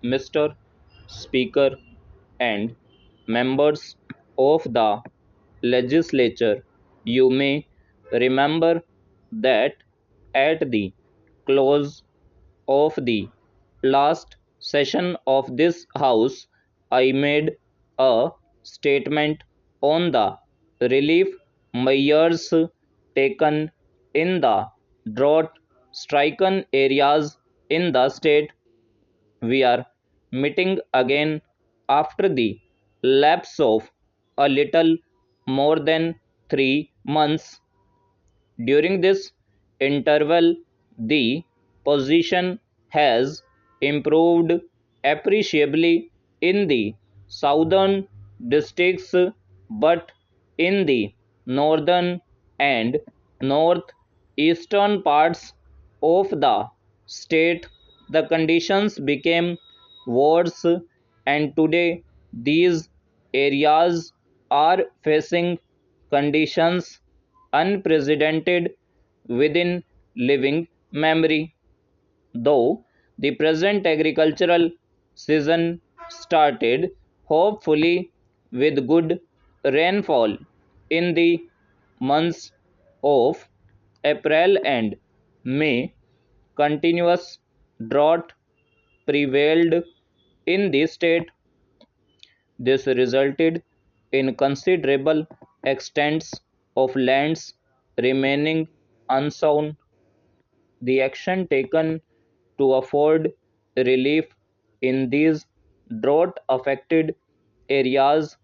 Mr. Speaker and members of the legislature, you may remember that at the close of the last session of this House, I made a statement on the relief measures taken in the drought stricken areas in the state. We are meeting again after the lapse of a little more than 3 months. During this interval, the position has improved appreciably in the southern districts, but in the northern and northeastern parts of the state, the conditions became worse, and today these areas are facing conditions unprecedented within living memory. Though the present agricultural season started hopefully with good rainfall in the months of April and May, continuous drought prevailed in the state. This resulted in considerable extents of lands remaining unsown. The action taken to afford relief in these drought-affected areas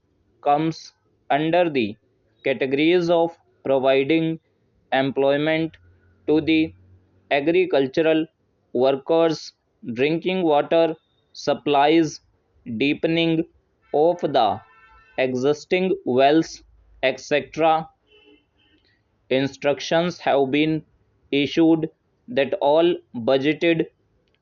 comes under the categories of providing employment to the agricultural workers, drinking water supplies, deepening of the existing wells, etc. Instructions have been issued that all budgeted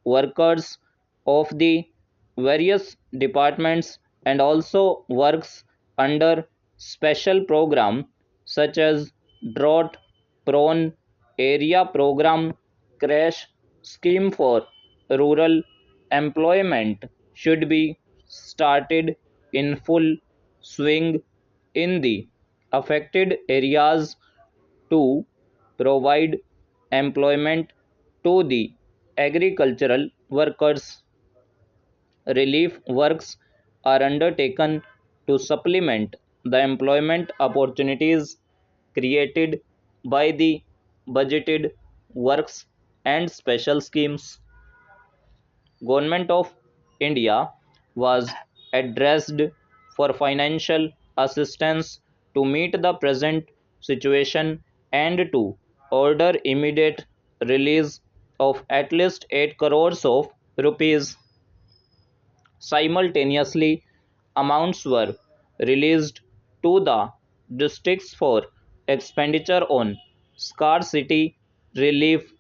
workers of the various departments and also works under special program such as drought prone area program, crash scheme for rural employment should be started in full swing in the affected areas to provide employment to the agricultural workers. Relief works are undertaken to supplement the employment opportunities created by the budgeted works and special schemes. Government of India was addressed for financial assistance to meet the present situation and to order immediate release of at least 8 crores of rupees. Simultaneously, amounts were released to the districts for expenditure on scarcity relief.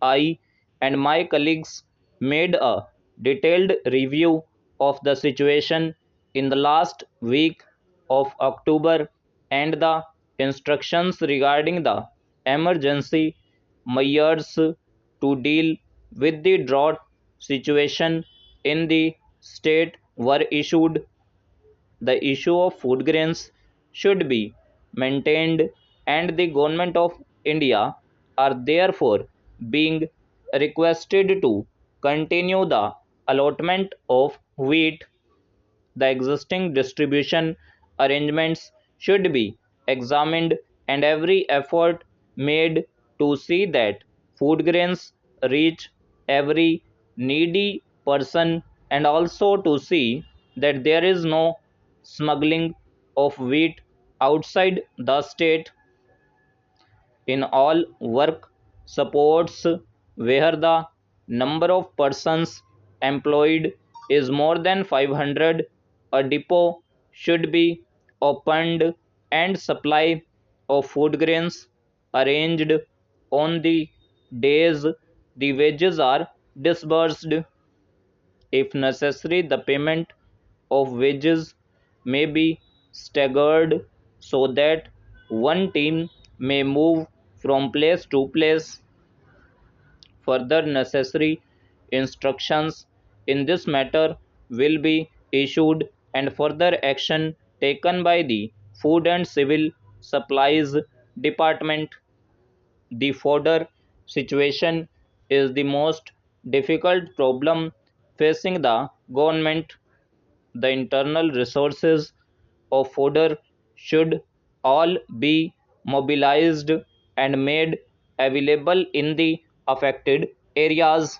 I and my colleagues made a detailed review of the situation in the last week of October, and the instructions regarding the emergency measures to deal with the drought situation in the state were issued. The issue of food grains should be maintained, and the Government of India are therefore being requested to continue the allotment of wheat. The existing distribution arrangements should be examined, and every effort made to see that food grains reach every needy person, and also to see that there is no smuggling of wheat outside the state. In all work supports where the number of persons employed is more than 500, a depot should be opened and supply of food grains arranged on the days the wages are disbursed. If necessary, the payment of wages may be staggered so that one team may move from place to place. Further necessary instructions in this matter will be issued and further action taken by the Food and Civil Supplies Department. The fodder situation is the most difficult problem facing the government. The internal resources of fodder should all be mobilized and made available in the affected areas.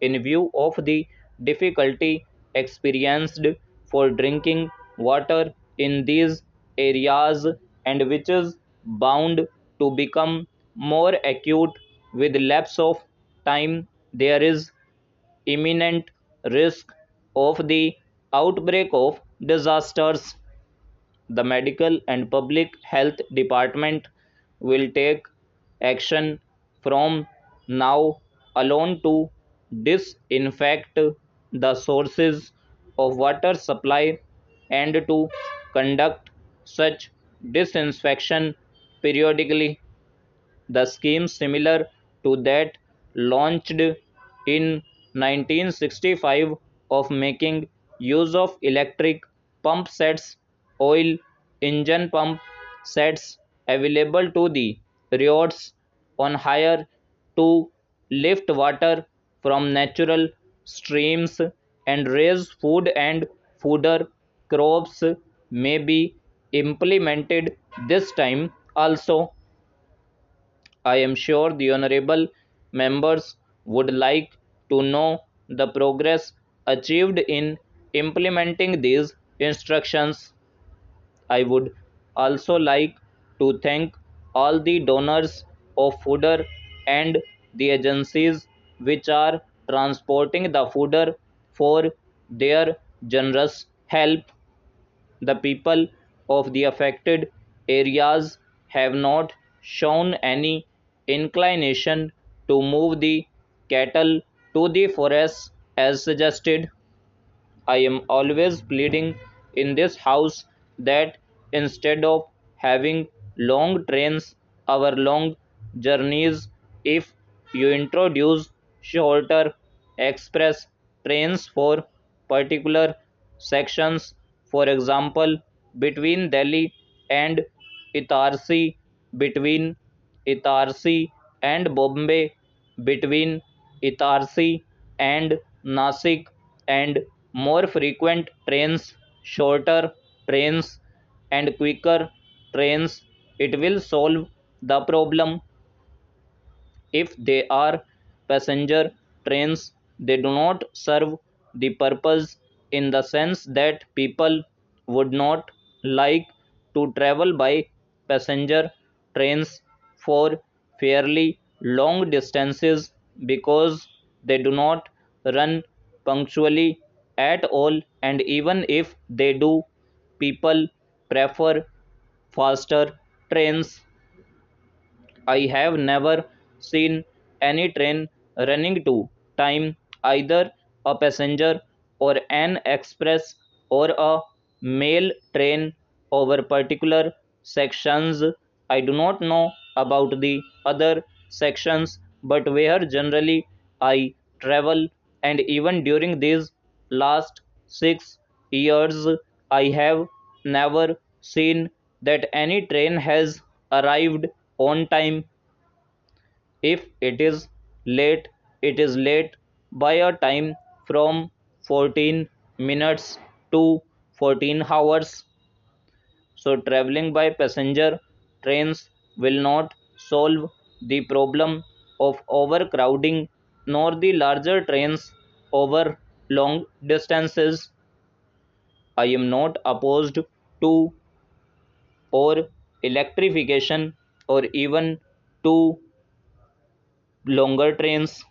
In view of the difficulty experienced for drinking water in these areas, and which is bound to become more acute with lapse of time, there is imminent risk of the outbreak of disasters. The medical and public health department will take action from now alone to disinfect the sources of water supply and to conduct such disinfection periodically. The scheme, similar to that launched in 1965 of making use of electric pump sets, oil engine pump sets available to the riots on hire to lift water from natural streams and raise food and fodder crops, may be implemented this time also. I am sure the honorable members would like to know the progress achieved in implementing these instructions. I would also like to thank all the donors of fodder and the agencies which are transporting the fodder for their generous help. The people of the affected areas have not shown any inclination to move the cattle to the forests as suggested. I am always pleading in this house that instead of having long trains or long journeys, if you introduce shorter express trains for particular sections, for example, between Delhi and Itarsi, between Itarsi and Bombay, between Itarsi and Nasik, and more frequent trains, shorter trains, and quicker trains, it will solve the problem. If they are passenger trains, they do not serve the purpose in the sense that people would not like to travel by passenger trains for fairly long distances because they do not run punctually at all, and even if they do, people prefer faster trains. I have never seen any train running to time, either a passenger or an express or a mail train over particular sections. I do not know about the other sections, but where generally I travel, and even during these last 6 years, I have never seen that any train has arrived on time. If it is late by a time from 14 minutes to 14 hours. So traveling by passenger trains will not solve the problem of overcrowding nor the larger trains over long distances. I am not opposed to or electrification or even to longer trains,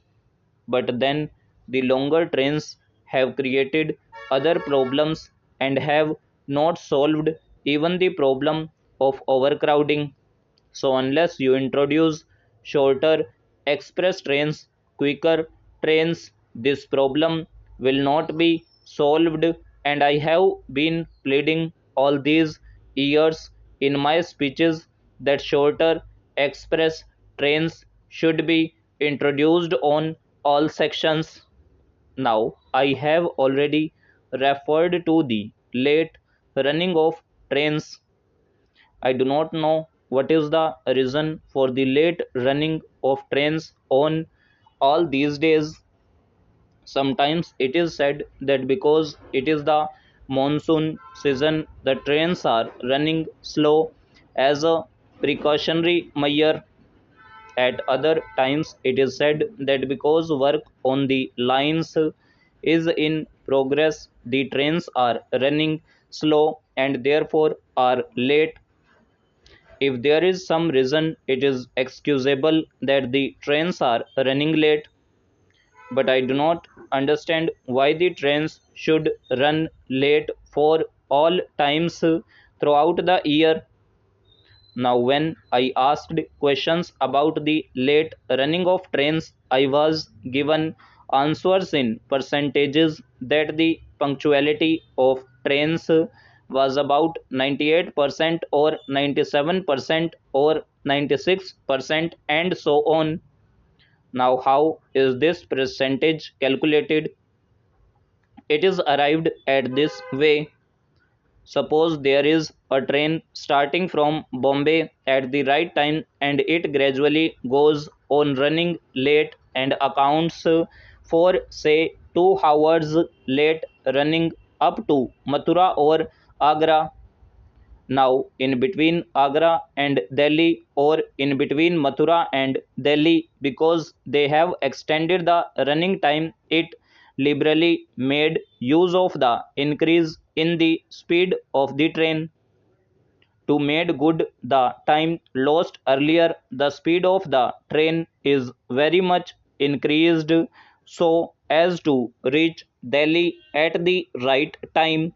but then the longer trains have created other problems and have not solved even the problem of overcrowding. So, unless you introduce shorter express trains, quicker trains, this problem will not be solved. And I have been pleading all these years in my speeches that shorter express trains should be introduced on all sections. Now, I have already referred to the late running of trains. I do not know what is the reason for the late running of trains on all these days. Sometimes it is said that because it is the monsoon season, the trains are running slow as a precautionary measure. At other times, it is said that because work on the lines is in progress, the trains are running slow and therefore are late. If there is some reason, it is excusable that the trains are running late, but I do not understand why the trains should run late for all times throughout the year. Now, when I asked questions about the late running of trains, I was given answers in percentages that the punctuality of trains was about 98% or 97% or 96% and so on. Now, how is this percentage calculated? It is arrived at this way. Suppose there is a train starting from Bombay at the right time and it gradually goes on running late and accounts for say 2 hours late running up to Mathura or Agra. Now, in between Agra and Delhi, or in between Mathura and Delhi, because they have extended the running time, it liberally made use of the increase in the speed of the train. To make good the time lost earlier, the speed of the train is very much increased so as to reach Delhi at the right time.